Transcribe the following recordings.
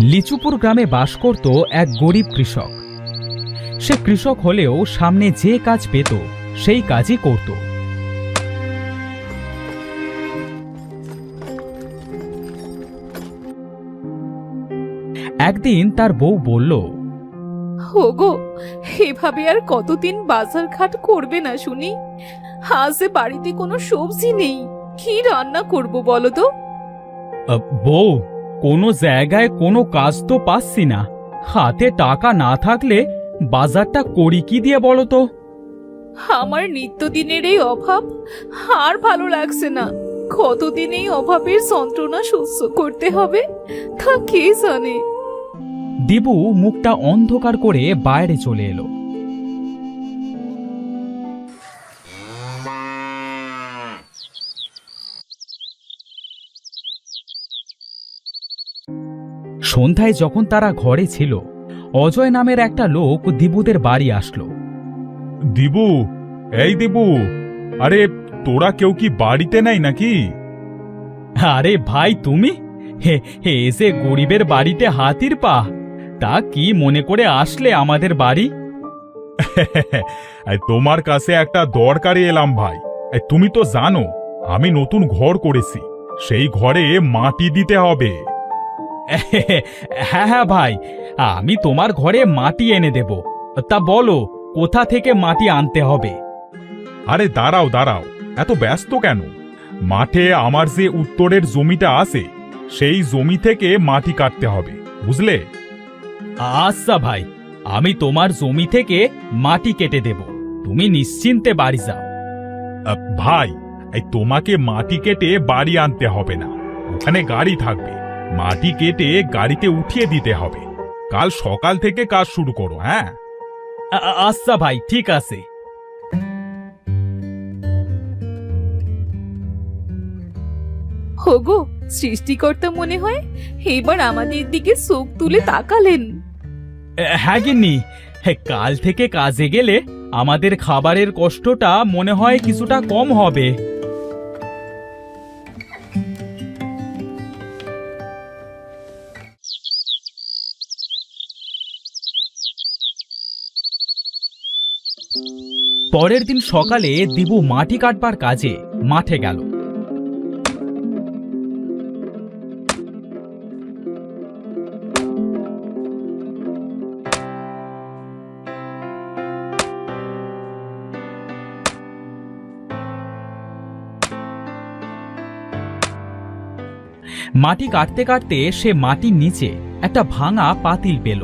লিচুপুর গ্রামে বাস করত এক গরিব কৃষক। সে কৃষক হলেও সামনে যে কাজ পেত সেই কাজই করত। একদিন তার বউ বলল, ওগো, এভাবে আর কতদিন বাজার ঘাট করবে না শুনি? আজ বাড়িতে কোনো সবজি নেই, কি রান্না করব বলো তো? বউ, কোনো জায়গায় কোনো কাজ তো পাচ্ছি না। হাতে টাকা না থাকলে বাজারটা করি কি দিয়ে বলো তো? আমার নিত্যদিনের এই অভাব আর ভালো লাগছে না। কতদিন এই অভাবের যন্ত্রণা সহ্য করতে হবে তা কে জানে। দিবু মুখটা অন্ধকার করে বাইরে চলে এলো। সন্ধ্যায় যখন তারা ঘরে ছিল, অজয় নামের একটা লোক দিবুদের বাড়ি আসলো। দিবু, এই দিবু, আরে তোরা কেউ কি বাড়িতে নাই নাকি? আরে ভাই, তুমি হে হে এসে গরিবের বাড়িতে হাতির পা, তা কি মনে করে আসলে আমাদের বাড়ি? তোমার কাছে একটা দরকারে এলাম ভাই। তুমি তো জানো আমি নতুন ঘর করেছি, সেই ঘরে মাটি দিতে হবে। হ্যাঁ হ্যাঁ ভাই, আমি তোমার ঘরে মাটি এনে দেব। তা বলো, কোথা থেকে মাটি আনতে হবে? আরে দাঁড়াও দাঁড়াও, এত ব্যস্ত কেন? মাঠে আমার যে উত্তরের জমিটা আছে সেই জমি থেকে মাটি কাটতে হবে, বুঝলে? আচ্ছা ভাই, আমি তোমার জমি থেকে মাটি কেটে দেব, তুমি নিশ্চিন্তে বাড়ি যাও। ভাই, তোমাকে মাটি কেটে বাড়ি আনতে হবে না, ওখানে গাড়ি থাকবে। মাটি কেটে গাড়িতে উঠিয়ে দিতে হবে। কাল সকাল থেকে কাজ শুরু করো। হ্যাঁ, আচ্ছা ভাই, ঠিক আছে। ওগো, সৃষ্টিকর্তা মনে হয় এবার আমাদের দিকে চোখ তুলে তাকালেন। হ্যাঁ গিন্নি, কাল থেকে কাজে গেলে আমাদের খাবারের কষ্টটা মনে হয় কিছুটা কম হবে। পরের দিন সকালে দিবু মাটি কাটবার কাজে মাঠে গেল। মাটি কাটতে কাটতে সে মাটির নিচে একটা ভাঙা পাতিল পেল।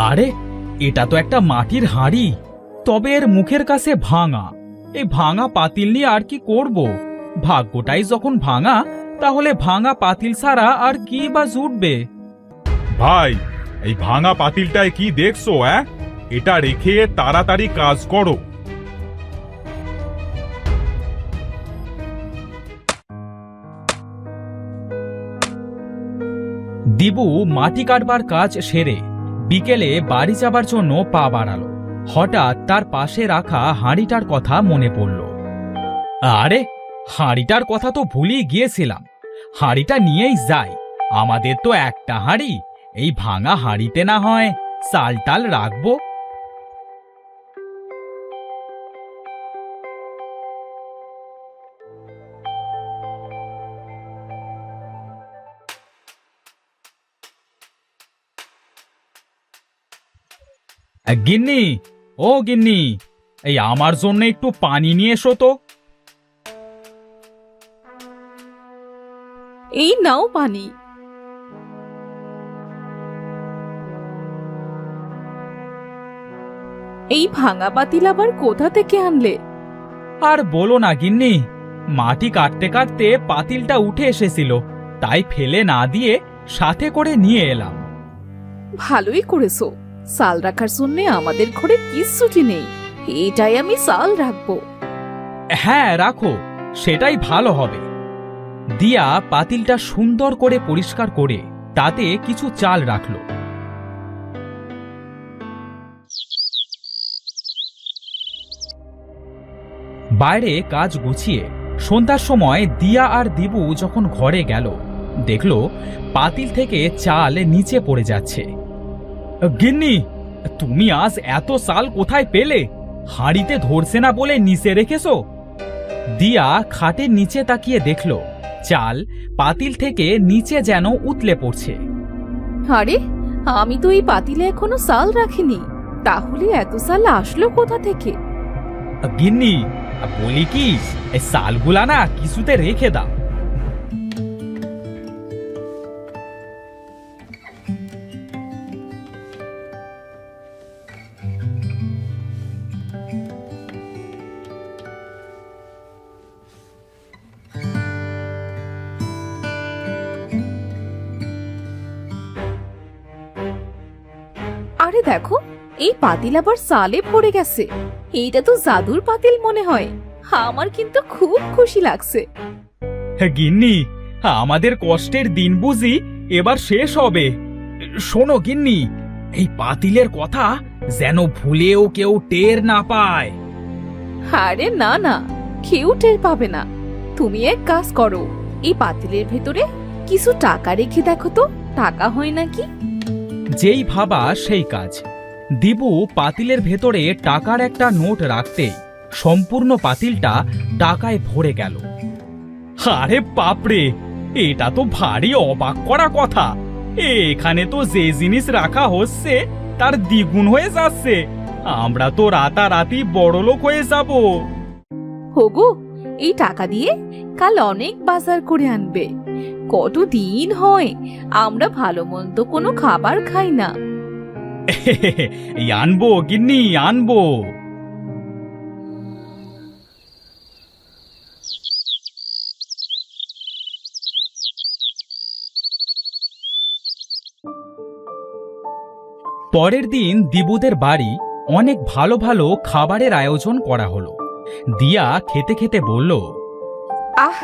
আরে, এটা তো একটা মাটির হাঁড়ি, তবে এর মুখের কাছে ভাঙা। এই ভাঙা পাতিল নিয়ে আর কি করব? ভাগ্যটাই যখন ভাঙা, তাহলে ভাঙা পাতিল ছাড়া আর কি বা জুটবে? ভাই, এই ভাঙা পাতিলটায় কি দেখছো? এটা রেখে তাড়াতাড়ি কাজ করো। দিবু মাটি কাটবার কাজ সেরে বিকেলে বাড়ি যাবার জন্য পা বাড়ালো। হঠাৎ তার পাশে রাখা হাঁড়িটার কথা মনে পড়ল। আরে, হাঁড়িটার কথা তো ভুলেই গিয়েছিলাম। হাঁড়িটা নিয়েই যাই, আমাদের তো একটা হাঁড়ি। এই ভাঙা হাঁড়িতে না হয় চাল টাল রাখবো। গিন্নি, ও গিন্নি, এই আমার জন্য একটু পানি নিয়ে এসো তো। এই নাও পানি। এই ভাঙা পাতিল আবার কোথা থেকে আনলে? আর বলো না গিন্নি, মাটি কাটতে কাটতে পাতিলটা উঠে এসেছিল, তাই ফেলে না দিয়ে সাথে করে নিয়ে এলাম। ভালোই করেছো, চাল রাখার জন্য আমাদের ঘরে কিচ্ছুটি নেই, এটাই আমি চাল রাখবো। হ্যাঁ রাখো, সেটাই ভালো হবে। দিয়া পাতিলটা সুন্দর করে পরিষ্কার করে তাতে কিছু চাল রাখলো। বাইরে কাজ গুছিয়ে সন্ধ্যার সময় দিয়া আর দিবু যখন ঘরে গেল, দেখলো পাতিল থেকে চাল নিচে পড়ে যাচ্ছে। গিন্নি, তুমি আজ এত চাল কোথায় পেলে? হাঁড়িতে ধরছে না বলে নিচে রেখেছো? দিয়া খাটের নিচে তাকিয়ে দেখলো চাল পাতিল থেকে নিচে যেন উতলে পড়ছে। আরে, আমি তো এই পাতিলে এখনো চাল রাখিনি, তাহলে এত চাল আসলো কোথা থেকে? গিন্নি, বলি কি, এই চালগুলা না কিছুতে রেখে দাও। আরে দেখো, এই পাতিল আবার চালে ভরে গেছে। এইটা তো জাদুর পাতিল মনে হয়। আমার কিন্তু খুব খুশি লাগছে। গিন্নি, আমাদের কষ্টের দিন বুঝি এবার শেষ হবে। শোনো গিন্নি, এই পাতিলের কথা যেন ভুলেও কেউ টের না পায়। আরে না না, কেউ টের পাবে না। তুমি এক কাজ করো, এই পাতিলের ভেতরে কিছু টাকা রেখে দেখো তো, টাকা হয় নাকি। যেই ভাবা সেই কাজ। দিবু পাতিলের ভেতরে টাকার একটা নোট রাখতেই সম্পূর্ণ পাতিলটা টাকায় ভরে গেল। আরে বাপরে, এটা তো ভারী অবাক করা কথা। এখানে তো যে জিনিস রাখা হচ্ছে তার দ্বিগুণ হয়ে যাচ্ছে। আমরা তো রাতারাতি বড়লোক হয়ে যাব। হোগো, এই টাকা দিয়ে কাল অনেক বাজার করে আনবে। কতদিন হয় আমরা ভালো মন্দ কোনো খাবার খাই না। এই আনবো গিন্নি, আনবো। পরের দিন দিবুদের বাড়ি অনেক ভালো ভালো খাবারের আয়োজন করা হলো। দিয়া খেতে খেতে বলল, আহ,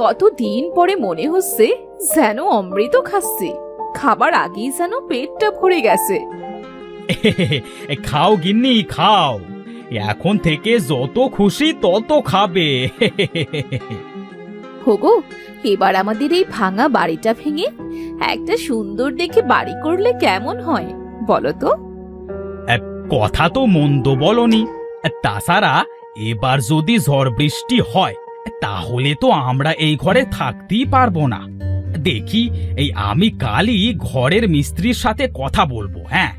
কতদিন পরে মনে হচ্ছে যেন অমৃত খাচ্ছি। খাবার আগেই যেন পেটটা ভরে গেছে। খাও গিন্নি, খাও। এখন থেকে যত খুশি তত খাবে। হোগো, এবার আমাদের এই ভাঙা বাড়িটা ভেঙে একটা সুন্দর দেখে বাড়ি করলে কেমন হয় বলো তো? কথা তো মন্দ বলনি। তাছাড়া এবার যদি ঝড় বৃষ্টি হয় তাহলে তো আমরা এই ঘরে থাকতেই পারবো না। দেখি, এই আমি কালই ঘরের মিস্ত্রির সাথে কথা বলবো। হ্যাঁ।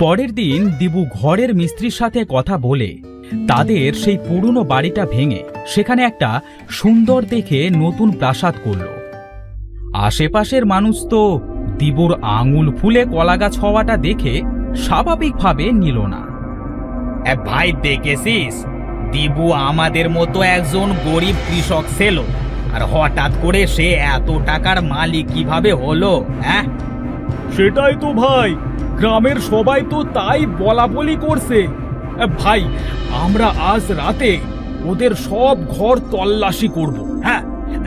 পরের দিন দিবু ঘরের মিস্ত্রির সাথে কথা বলে তাদের সেই পুরনো বাড়িটা ভেঙে সেখানে একটা সুন্দর দেখে নতুন প্রাসাদ করল। আশেপাশের মানুষ তো দিবুর আঙুল ফুলে কলাগাছ হওয়াটা দেখে স্বাভাবিকভাবে নিল না। ভাই, দেখেছিস, দিবু আমাদের মতো একজন গরিব কৃষক ছিল, আর হঠাৎ করে সে এত টাকার মালিক কিভাবে হলো? হ্যাঁ, সেটাই তো ভাই, গ্রামের সবাই তো তাই বলাবলি করছে। ভাই, আমরা আজ রাতে ওদের সব ঘর তল্লাশি করব। হ্যাঁ,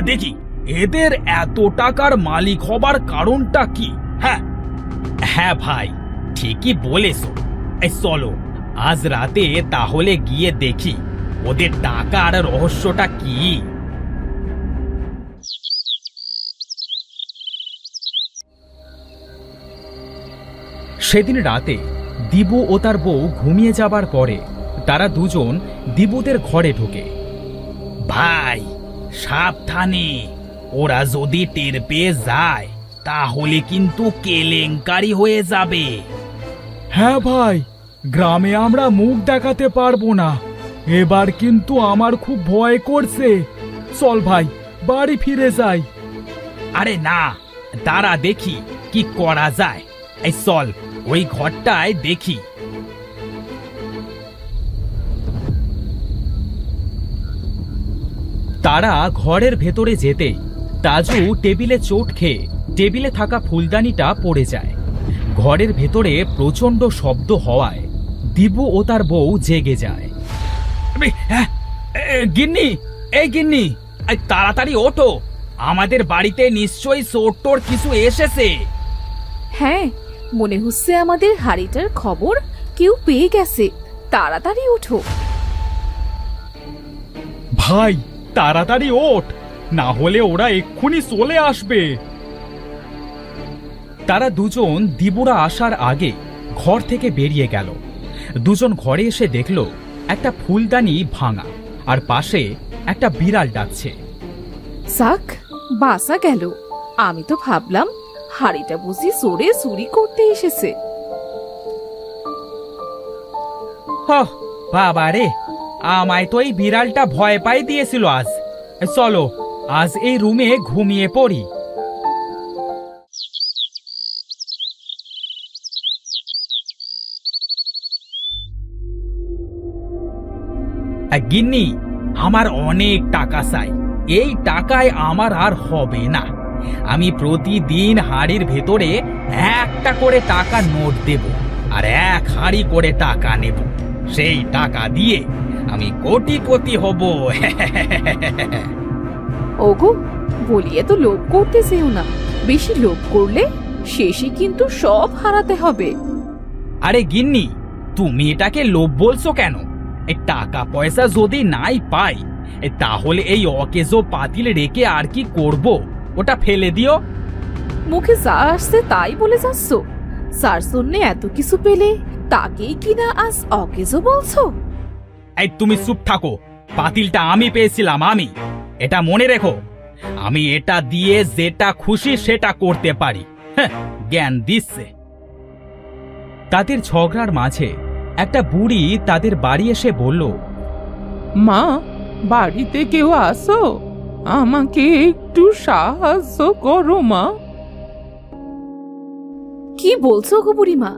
দেখি এদের এত টাকার মালিক হবার কারণটা কি। হ্যাঁ হ্যাঁ ভাই, ঠিকই বলেছ। চলো আজ রাতে তাহলে গিয়ে দেখি ওদের টাকার রহস্যটা কি। সেদিন রাতে দিবু ও তার বউ ঘুমিয়ে যাবার পরে তারা দুজন দিবুদের ঘরে ঢোকে। ভাই, সাবধানে, ওরা যদি টের পেয়ে যায় তাহলে কিন্তু কেলেঙ্কারি হয়ে যাবে। হ্যাঁ ভাই, গ্রামে আমরা মুখ দেখাতে পারবো না। এবার কিন্তু আমার খুব ভয় করছে। চল ভাই, বাড়ি ফিরে যাই। আরে না, দাঁড়া দেখি কি করা যায়। এই চল, ওই ঘরটায় দেখি। তারা ঘরের ভেতরে যেতেই তাজু টেবিলে চোট খেয়ে টেবিলে থাকা ফুলদানিটা পড়ে যায়। ঘরের ভেতরে প্রচন্ড শব্দ হওয়ায় দিবু ও তার বউ জেগে যায়। গিন্নি, এই গিন্নি, তাড়াতাড়ি ওঠো, আমাদের বাড়িতে নিশ্চয়ই চোর টোর কিছু এসেছে। হ্যাঁ, মনে হচ্ছে আমাদের হাড়িটার খবর কেউ পেয়ে গেছে। তাড়াতাড়ি ওঠো। ভাই, তাড়াতাড়ি ওঠ, না হলে ওরা এক্ষুনি চলে আসবে। তারা দুজন দিবুরা আসার আগে ঘর থেকে বেরিয়ে গেল। দুজন ঘরে এসে দেখল একটা ফুলদানি ভাঙা, আর পাশে একটা বিড়াল ডাকছে। যাক, বাসা গেল। আমি তো ভাবলাম হাড়িটা বুঝি চোরে চুরি করতে এসেছে। বাবা রে, আমায় তো এই বিড়ালটা ভয় পাই দিয়েছিল। আজ চলো, আজ এই রুমে ঘুমিয়ে পড়ি। গিন্নি, আমার অনেক টাকা চাই। এই টাকায় আমার আর হবে না। আমি প্রতিদিন হাড়ির ভেতরে একটা করে টাকা নোট দেব, আর 1 হাড়ি করে টাকা নেব। সেই টাকা দিয়ে আমি কোটিপতি হব। ওগো, বলিয়ে তো লোভ করতে যেও না। বেশি লোভ করলে শেষে কিন্তু সব হারাতে হবে। আরে গিন্নি, তুমি এটাকে লোভ বলছো কেন? এই টাকা পয়সা যদি নাই পাই, তাহলে এই অকেজো পাতিল রেখে আর কি করব? ওটা ফেলে দিও। মুখে যা আসছে তাই বলে যাচ্ছ। যার জন্য এত কিছু পেলে তাকেই কিনা আজ অকেজো বলছো? এই তুমি চুপ থাকো। পাতিলটা আমি পেয়েছিলাম, আমি। এটা মনে রেখো, আমি এটা দিয়ে যেটা খুশি সেটা করতে পারি। হ্যাঁ, জ্ঞান দিচ্ছে। তাদের ঝগড়ার মাঝে একটা বুড়ি তাদের বাড়ি এসে বলল, মা, বাড়িতে কেউ আসো, আমাকে একটু সাহায্য করো মা। কি বলছো গো বুড়িমা?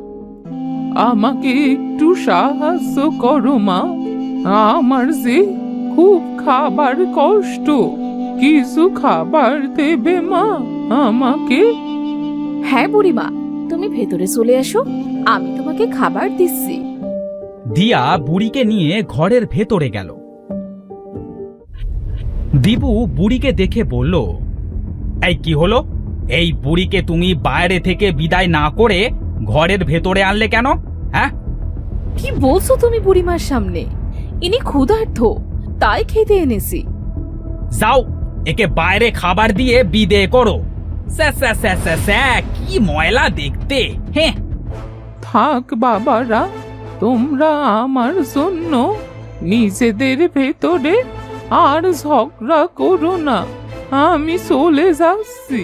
আমাকে একটু সাহায্য করো মা, আমার যে খুব খাবার কষ্ট, কিছু খাবার দেবে মা আমাকে? হ্যাঁ বুড়িমা, তুমি ভেতরে চলে এসো, আমি তোমাকে খাবার দিচ্ছি। দিয়া বুড়িকে নিয়ে ঘরের ভেতরে গেল। দিবু বুড়িকে দেখে বলল, এই কি হলো? এই বুড়িকে তুমি বাইরে থেকে বিদায় না করে ঘরের ভেতরে আনলে কেন? হ্যাঁ, কি বলছো তুমি বুড়িমার সামনে? ইনি ক্ষুধার্ত, তাই খেতে এনেছি। যাও, একে বাইরে খাবার দিয়ে বিদে করো। স্যা স্যা স্যা স্যা স্যা, কি ময়লা দেখতে। হ্যাঁ, থাক বাবারা, তোমরা আমার জন্য নিজেদের ভেতরে আর ঝগড়া করো না, আমি চলে যাচ্ছি।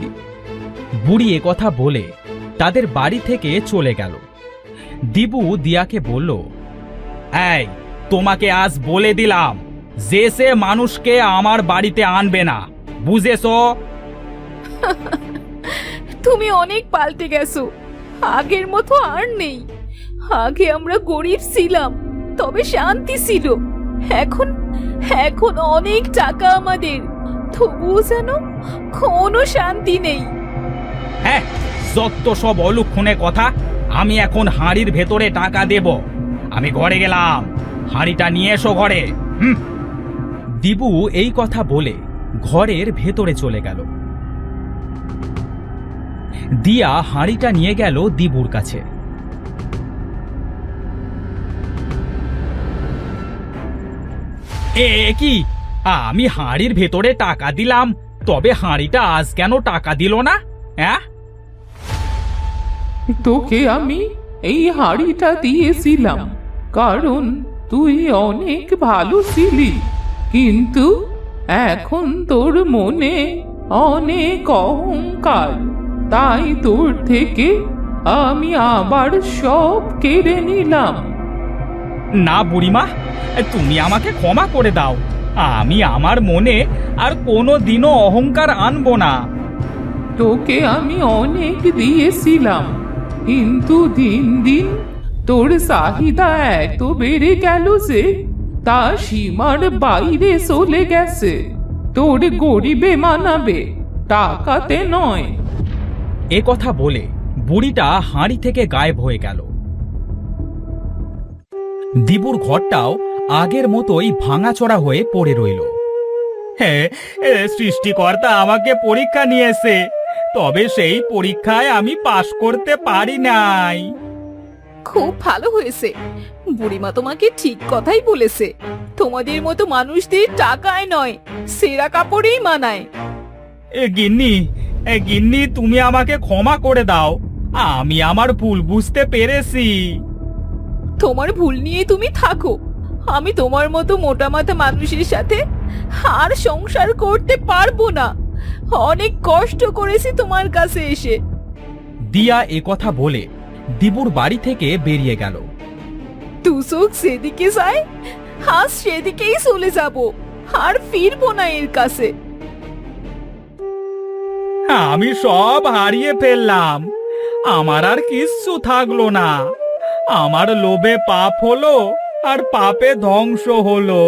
বুড়ি কথা বলে তাদের বাড়ি থেকে চলে গেল। দিবু দিয়াকে বলল, এই, তোমাকে আজ বলে দিলাম যে সে মানুষকে আমার বাড়িতে আনবে না, বুঝেছো? তুমি অনেক পাল্টে গেছো, আগের মতো আর নেই। আগে আমরা গরিব ছিলাম, তবে শান্তি ছিল। এখন এখন অনেক টাকা আমাদের, তবুও যেন কোনো শান্তি নেই। হ্যাঁ, যত সব অলুক্ষণে কথা। আমি এখন হাঁড়ির ভেতরে টাকা দেব। আমি ঘরে গেলাম, হাঁড়িটা নিয়ে এসো ঘরে। দিবু এই কথা বলে ঘরের ভেতরে চলে গেল। দিয়া হাঁড়িটা নিয়ে গেল দিবুর কাছে। এ কি, আমি হাঁড়ির ভেতরে টাকা দিলাম, তবে হাঁড়িটা আজ কেন টাকা দিল না? হ্যাঁ, তোকে আমি এই হাড়িটা দিয়েছিলাম কারণ তুই অনেক ভালো ছিলি, কিন্তু এখন তোর মনে অনেক অহংকার, তাই তোর থেকে আমি আবার সব কেড়ে নিলাম। না বুড়িমা, তুমি আমাকে ক্ষমা করে দাও। আমি আমার মনে আর কোনো দিনও অহংকার আনবো না। তোকে আমি অনেক দিয়েছিলাম, কিন্তু দিন দিন তোর চাহিদা এত বেড়ে গেল যে তা সীমার বাইরে চলে গেছে। তোর গরিবে মানাবে, টাকাতে নয়। এ কথা বলে বুড়িটা হাঁড়ি থেকে গায়েব হয়ে গেল। দিবুর ঘরটাও আগের মতোই ভাঙাচোরা হয়ে পড়ে রইল। হ্যাঁ, সৃষ্টিকর্তা আমাকে পরীক্ষা নিয়েছে, তবে সেই পরীক্ষায় আমি পাশ করতে পারি নাই। খুব ভালো হয়েছে। বুড়িমা তোমাকে ঠিক কথাই বলেছে। তোমাদের মতো মানুষদের টাকায় নয়, সেরা কাপড়েই মানায়। গিন্নি তুমি আমাকে ক্ষমা করে দাও, আমি আমার ভুল বুঝতে পেরেছি। তোমার ভুল নিয়ে তুমি থাকো। আমি তোমার মতো মোটা মাথা মানুষের সাথে আর সংসার করতে পারবো না। অনেক কষ্ট করেছি তোমার কাছে এসে। দিয়া কথা বলে দিবুর বাড়ি থেকে বেরিয়ে গেল। দুচোখ সেদিকে যায়, আজ সেদিকেই চলে যাব, আর ফিরবো না এর কাছে। আমি সব হারিয়ে ফেললাম, আমার আর কিচ্ছু থাকলো না। আমার লোভে পাপ হলো, আর পাপে ধ্বংস হলো।